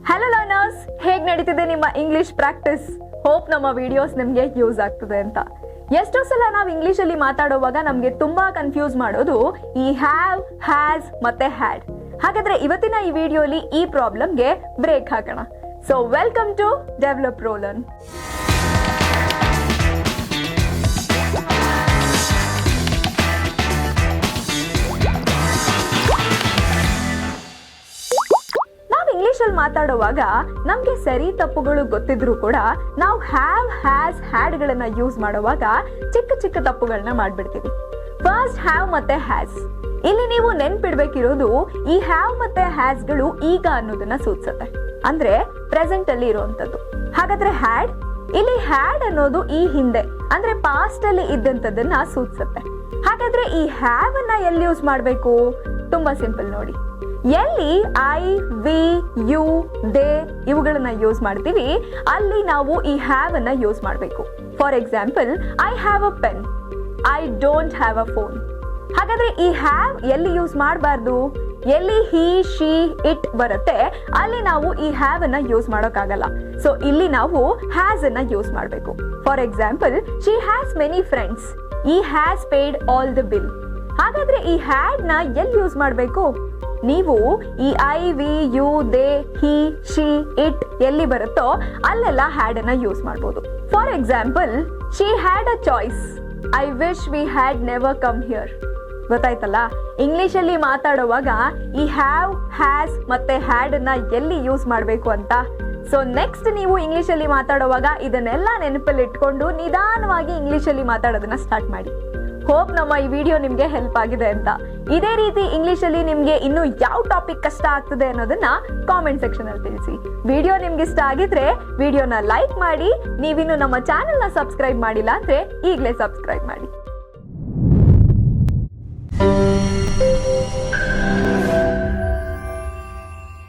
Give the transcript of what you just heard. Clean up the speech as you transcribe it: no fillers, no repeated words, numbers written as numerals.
Hello learners, ಹೇಗೆ ನಡೀತಿದೆ ನಿಮ್ಮ ಇಂಗ್ಲಿಷ್ ಪ್ರಾಕ್ಟೀಸ್? ಹೋಪ್ ನಮ್ಮ ವಿಡಿಯೋಸ್ ನಿಮಗೆ ಯೂಸ್ ಆಗ್ತದೆ ಅಂತ. ಎಷ್ಟೋ ಸಲ ನಾವು ಇಂಗ್ಲಿಷಲ್ಲಿ ಮಾತಾಡುವಾಗ ನಮಗೆ ತುಂಬಾ ಕನ್ಫ್ಯೂಸ್ ಮಾಡೋದು ಈ ಹ್ಯಾವ್, ಹ್ಯಾಸ್ ಮತ್ತೆ ಹ್ಯಾಡ್. ಹಾಗಾದ್ರೆ ಇವತ್ತಿನ ಈ ವಿಡಿಯೋಲಿ ಈ ಪ್ರಾಬ್ಲಮ್ಗೆ ಬ್ರೇಕ್ ಹಾಕೋಣ. So welcome to develop ProLearn. ಇಂಗ್ಲಿಷಲ್ಲಿ ಮಾತಾಡುವಾಗ ನಮ್ಗೆ ಸರಿ ತಪ್ಪುಗಳು ಗೊತ್ತಿದ್ರು ಕೂಡ ನಾವು ಹ್ಯಾವ್, ಹ್ಯಾಸ್, ಹ್ಯಾಡ್ ಗಳನ್ನ ಯೂಸ್ ಮಾಡುವಾಗ ಚಿಕ್ಕ ಚಿಕ್ಕ ತಪ್ಪುಗಳನ್ನ ಮಾಡ್ಬಿಡ್ತೀವಿ. ಫಸ್ಟ್ ಹ್ಯಾವ್ ಮತ್ತೆ ಹ್ಯಾಸ್. ಇಲ್ಲಿ ನೀವು ನೆನ್ಪಿಡ್ಬೇಕಿರೋದು ಈ ಹ್ಯಾವ್ ಮತ್ತೆ ಹ್ಯಾಸ್ ಗಳು ಈಗ ಅನ್ನೋದನ್ನ ಸೂಚಿಸುತ್ತೆ, ಅಂದ್ರೆ ಪ್ರೆಸೆಂಟ್ ಅಲ್ಲಿ ಇರುವಂತದ್ದು. ಹಾಗಾದ್ರೆ ಹ್ಯಾಡ್, ಇಲ್ಲಿ ಹ್ಯಾಡ್ ಅನ್ನೋದು ಈ ಹಿಂದೆ ಅಂದ್ರೆ ಪಾಸ್ಟ್ ಅಲ್ಲಿ ಇದ್ದಂತದನ್ನ ಸೂಚಿಸುತ್ತೆ. ಹಾಗಾದ್ರೆ ಈ ಹ್ಯಾವ್ ಅನ್ನ ಎಲ್ಲಿ ಯೂಸ್ ಮಾಡ್ಬೇಕು? ತುಂಬಾ ಸಿಂಪಲ್ ನೋಡಿ. ಎಲ್ಲಿ ಐ, ವಿ, ಯು, ದೇ ಇವುಗಳನ್ನ ಯೂಸ್ ಮಾಡ್ತೀವಿ ಅಲ್ಲಿ ನಾವು ಈ ಹ್ಯಾವ್ ಅನ್ನ ಯೂಸ್ ಮಾಡಬೇಕು. For example, I have a pen, I don't have a phone. ಹಾಗಾದ್ರೆ ಈ ಹ್ಯಾವ್ ಎಲ್ಲಿ ಯೂಸ್ ಮಾಡಬಾರ್ದು? ಎಲ್ಲಿ ಹಿ, ಶಿ, ಇಟ್ ಬರುತ್ತೆ ಅಲ್ಲಿ ನಾವು ಈ ಹ್ಯಾವ್ ಅನ್ನ ಯೂಸ್ ಮಾಡೋಕ್ಕಾಗಲ್ಲ. ಸೊ ಇಲ್ಲಿ ನಾವು ಹ್ಯಾಸ್ ಅನ್ನ ಯೂಸ್ ಮಾಡಬೇಕು. For example, she has many friends, he has paid all the bill. ಹಾಗಾದ್ರೆ ಈ ಹ್ಯಾಡ್ ನ ಎಲ್ಲಿ ಯೂಸ್ ಮಾಡಬೇಕು? ನೀವು ಈ I, we, you, they, he, she, it ಎಲ್ಲಿ ಬರುತ್ತೋ ಅಲ್ಲೆಲ್ಲ ಹ್ಯಾಡ್ ಅನ್ನ ಯೂಸ್ ಮಾಡಬಹುದು. For example, she had a choice, I wish we had never come here. ಗೊತ್ತಾಯ್ತಲ್ಲ, ಇಂಗ್ಲಿಷ್ ಅಲ್ಲಿ ಮಾತಾಡುವಾಗ ಈ ಹ್ಯಾವ್, ಹ್ಯಾಸ್ ಮತ್ತೆ ಹ್ಯಾಡ್ ಅನ್ನ ಎಲ್ಲಿ ಯೂಸ್ ಮಾಡಬೇಕು ಅಂತ. ಸೊ ನೆಕ್ಸ್ಟ್ ನೀವು ಇಂಗ್ಲಿಷ್ ಅಲ್ಲಿ ಮಾತಾಡುವಾಗ ಇದನ್ನೆಲ್ಲ ನೆನಪಲ್ಲಿ ಇಟ್ಕೊಂಡು ನಿಧಾನವಾಗಿ ಇಂಗ್ಲಿಷ್ ಅಲ್ಲಿ ಮಾತಾಡೋದನ್ನ ಸ್ಟಾರ್ಟ್ ಮಾಡಿ. ಹೋಪ್ ನಮ್ಮ ಈ ವಿಡಿಯೋ ನಿಮ್ಗೆ ಹೆಲ್ಪ್ ಆಗಿದೆ ಅಂತ. ಇದೇ ರೀತಿ ಇಂಗ್ಲಿಷ್ ಅಲ್ಲಿ ನಿಮ್ಗೆ ಇನ್ನು ಯಾವ ಟಾಪಿಕ್ ಕಷ್ಟ ಆಗ್ತದೆ ಅನ್ನೋದನ್ನ ಕಾಮೆಂಟ್ ಸೆಕ್ಷನ್ ಅಲ್ಲಿ ತಿಳಿಸಿ. ವಿಡಿಯೋ ನಿಮ್ಗೆ ಇಷ್ಟ ಆಗಿದ್ರೆ ವಿಡಿಯೋನ ಲೈಕ್ ಮಾಡಿ. ನೀವಿನ್ನು ನಮ್ಮ ಚಾನೆಲ್ ನ ಸಬ್ಸ್ಕ್ರೈಬ್ ಮಾಡಿಲ್ಲ ಅಂದ್ರೆ ಈಗಲೇ ಸಬ್ಸ್ಕ್ರೈಬ್ ಮಾಡಿ.